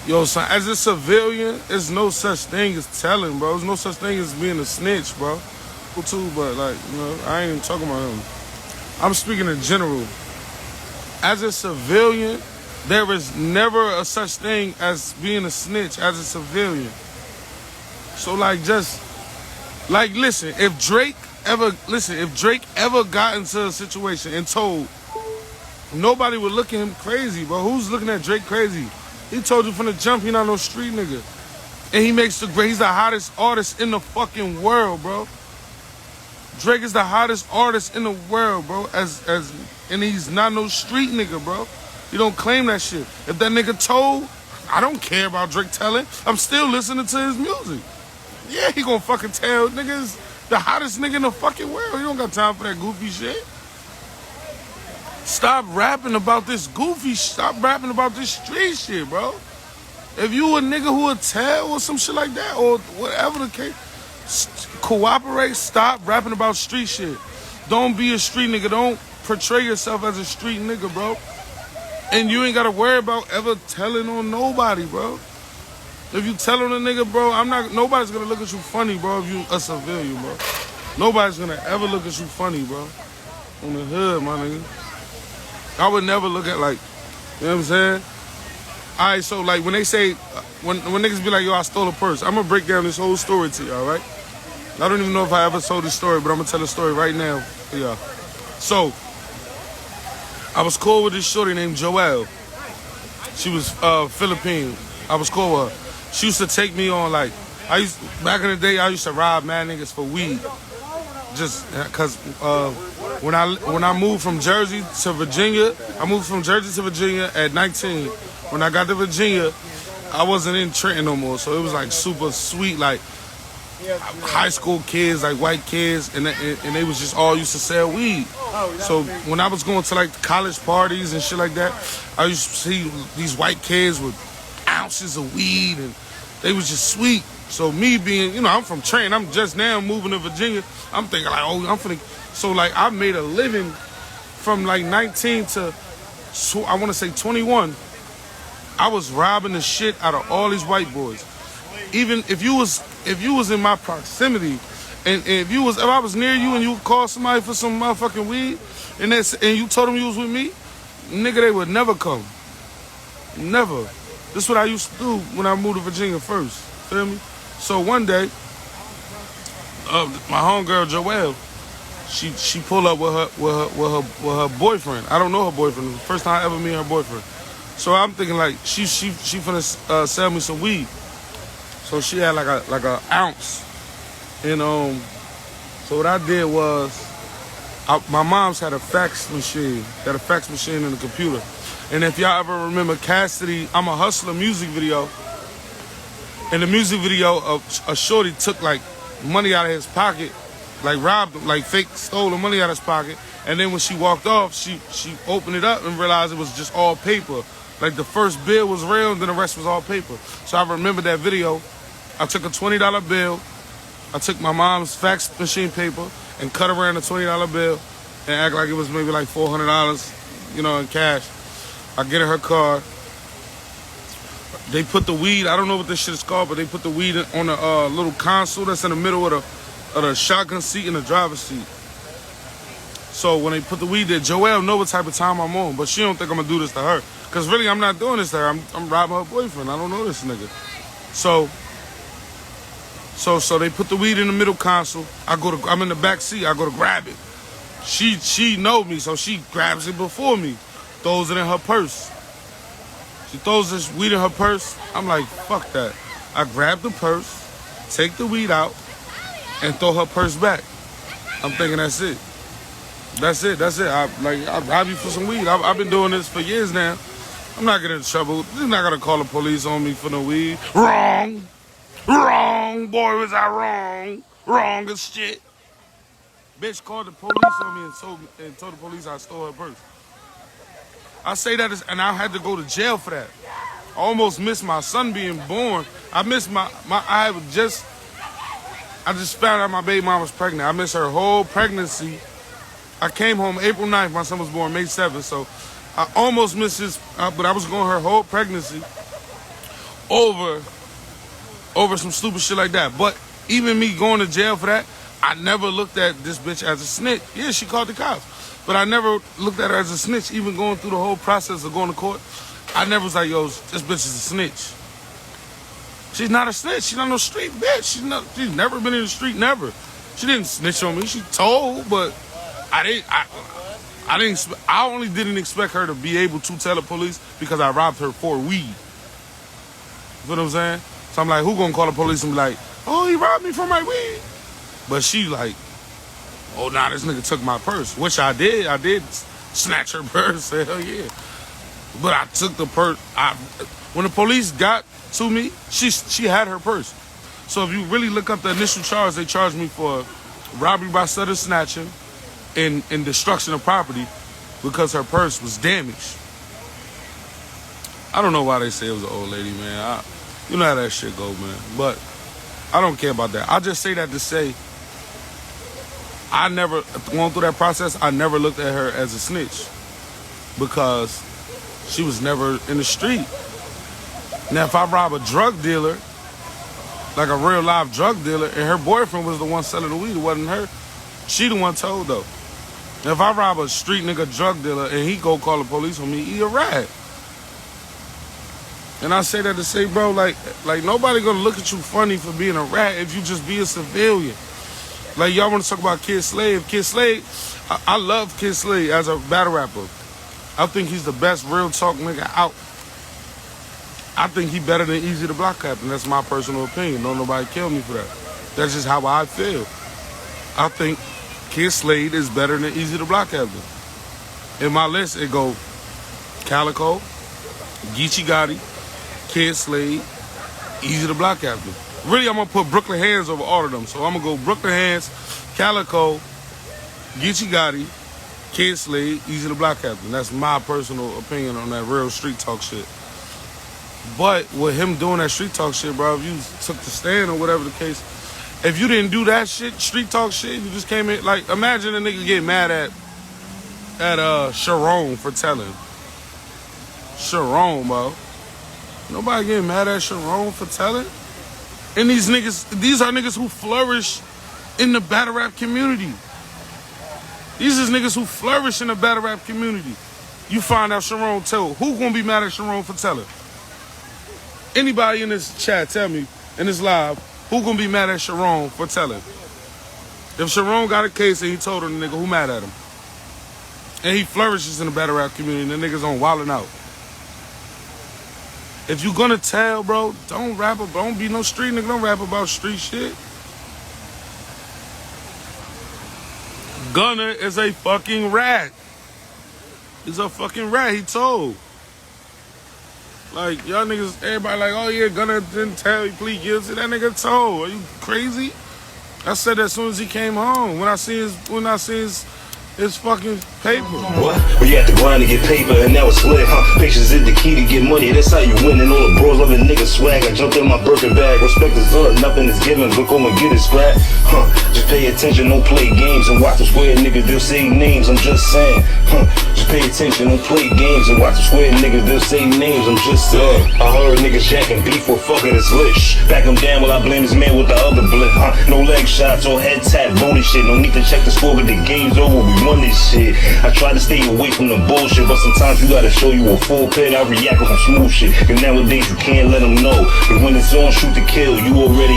Yo, son, as a civilian, there's no such thing as telling, bro. There's no such thing as being a snitch, bro. Too, but like, you know, I ain't even talking about him. I'm speaking in general. As a civilian, there is never a such thing as being a snitch as a civilian. So like, just like, listen, if Drake ever got into a situation and told, nobody would look at him crazy, bro. Who's looking at Drake crazy? He told you from the jump he not no street nigga. And he's the hottest artist in the fucking world, bro. Drake is the hottest artist in the world, bro. And he's not no street nigga, bro. You don't claim that shit. If that nigga told, I don't care about Drake telling. I'm still listening to his music. Yeah, he gonna fucking tell niggas the hottest nigga in the fucking world. You don't got time for that goofy shit. Stop rapping about this goofy. Stop rapping about this street shit, bro. If you a nigga who would tell or some shit like that, or whatever the case, cooperate. Stop rapping about street shit. Don't be a street nigga. Don't portray yourself as a street nigga, bro. And you ain't gotta worry about ever telling on nobody, bro. If you tell on a nigga, bro, nobody's gonna look at you funny, bro, if you a civilian, bro. Nobody's gonna ever look at you funny, bro. On the hood, my nigga. I would never look at, like, you know what I'm saying? All right, so like when they say, when niggas be like, yo, I stole a purse, I'm gonna break down this whole story to you, all right? I don't even know if I ever told this story, but I'm gonna tell the story right now for y'all. So, I was cool with this shorty named Joelle. She was Philippine. I was cool with her. She used to take me on, like, back in the day, I used to rob mad niggas for weed. Just cause when I moved from Jersey to Virginia, I moved from Jersey to Virginia at 19. When I got to Virginia, I wasn't in Trenton no more, so it was like super sweet, like high school kids, like white kids, and they was just all used to sell weed. So when I was going to like college parties and shit like that, I used to see these white kids with ounces of weed, and they was just sweet. So me being, you know, I'm from Trenton, I'm just now moving to Virginia, I'm thinking like, oh, I'm finna, so like I made a living from like 19 to, I want to say 21. I was robbing the shit out of all these white boys. Even if you was in my proximity, and if I was near you and you called somebody for some motherfucking weed, and you told them you was with me, nigga, they would never come. Never. This is what I used to do when I moved to Virginia first. Feel me? So one day, my homegirl Joelle, she pulled up with her boyfriend. I don't know her boyfriend. It was the first time I ever met her boyfriend. So I'm thinking like she finna sell me some weed. So she had like a ounce, and so what I did was, my mom's had a fax machine, in the computer. And if y'all ever remember Cassidy, I'm a Hustler music video. In the music video, a shorty took like money out of his pocket, like robbed him, like fake stole the money out of his pocket. And then when she walked off, she opened it up and realized it was just all paper. Like the first bill was real, and then the rest was all paper. So I remember that video. I took a $20 bill. I took my mom's fax machine paper and cut around the $20 bill and act like it was maybe like $400, you know, in cash. I get in her car. They put the weed, I don't know what this shit is called, but they put the weed on a little console that's in the middle of the shotgun seat and the driver's seat. So when they put the weed there, Joelle know what type of time I'm on, but she don't think I'm gonna do this to her. Cause really, I'm not doing this to her. I'm robbing her boyfriend. I don't know this nigga. So they put the weed in the middle console. I'm in the back seat. I go to grab it. She know me, so she grabs it before me, throws it in her purse. She throws this weed in her purse. I'm like, fuck that. I grab the purse, take the weed out, and throw her purse back. I'm thinking that's it. That's it. I rob you for some weed. I've been doing this for years now. I'm not getting in trouble. You're not gonna call the police on me for no weed. Wrong, boy, was I wrong? Wrong as shit. Bitch called the police on me and told the police I stole her purse. I say that and I had to go to jail for that. I almost missed my son being born. I missed I just found out my baby mom was pregnant. I missed her whole pregnancy. I came home April 9th. My son was born May 7th. So I almost missed his, but I was going her whole pregnancy. over some stupid shit like that. But even me going to jail for that, I never looked at this bitch as a snitch. Yeah, she called the cops. But I never looked at her as a snitch, even going through the whole process of going to court. I never was like, yo, this bitch is a snitch. She's not a snitch. She's not no street bitch. She's never been in the street, never. She didn't snitch on me. She told, but I only didn't expect her to be able to tell the police because I robbed her for weed. You feel what I'm saying? So I'm like, who gonna call the police and be like, oh, he robbed me for my weed? But she like, oh, nah, this nigga took my purse, which I did. I did snatch her purse, hell yeah. But I took the purse. When the police got to me, she had her purse. So if you really look up the initial charge, they charged me for robbery by sudden snatching and destruction of property because her purse was damaged. I don't know why they say it was an old lady, man. You know how that shit go, man. But I don't care about that. I just say that to say I never, going through that process, I never looked at her as a snitch because she was never in the street. Now, if I rob a drug dealer, like a real live drug dealer, and her boyfriend was the one selling the weed, it wasn't her, she the one told, though. Now, if I rob a street nigga drug dealer and he go call the police on me, he a rat. And I say that to say, bro, like nobody gonna look at you funny for being a rat if you just be a civilian. Like, y'all want to talk about Kid Slade. Kid Slade, I love Kid Slade as a battle rapper. I think he's the best real talk nigga out. I think he better than Easy the Block Captain. That's my personal opinion. Don't nobody kill me for that. That's just how I feel. I think Kid Slade is better than Easy the Block Captain. In my list, it go Calico, Geechee Gotti, Kid Slade, Easy the Block Captain. Really, I'm going to put Brooklyn Hands over all of them. So I'm going to go Brooklyn Hands, Calico, Geechee Gotti, Kid Slade, Easy the Block Captain. That's my personal opinion on that real street talk shit. But with him doing that street talk shit, bro, if you took the stand or whatever the case, if you didn't do that shit, street talk shit, you just came in, like, imagine a nigga get mad at Sharon for telling. Sharon, bro. Nobody getting mad at Sharon for telling. And these are niggas who flourish in the battle rap community. These is niggas who flourish in the battle rap community. You find out Sharon told. Who gonna be mad at Sharon for telling? Anybody in this chat, tell me, in this live, who gonna be mad at Sharon for telling? If Sharon got a case and he told her the nigga, who mad at him? And he flourishes in the battle rap community and the niggas on wildin' out. If you gonna tell, bro, don't be no street nigga, don't rap about street shit. Gunna is a fucking rat. He's a fucking rat, he told. Like, y'all niggas, everybody like, oh yeah, Gunna didn't tell, he plead guilty. That nigga told. Are you crazy? I said that as soon as he came home. When I see his fucking paper. What? Well, you have to grind to get paper, and now it's lit, huh? Patience is the key to get money, that's how you win. And all the bros love a nigga swag. I jumped in my Birkin bag. Respect is earned, nothing is given, but go and get it scrap. Huh? Just pay attention, don't play games, and watch them square niggas, they'll say names, I'm just saying. Huh? Just pay attention, don't play games, and watch them square niggas, they'll say names, I'm just saying. I heard niggas jacking beef for fucking it's lit. Back him down while I blame this man with the other blip, huh? No leg shots or head tap, bony shit. No need to check the score, but the game's over, we won this shit. I try to stay away from the bullshit, but sometimes you gotta show you a full pit. I react with some smooth shit, cause nowadays you can't let them know. Cause when it's on, shoot to kill, you already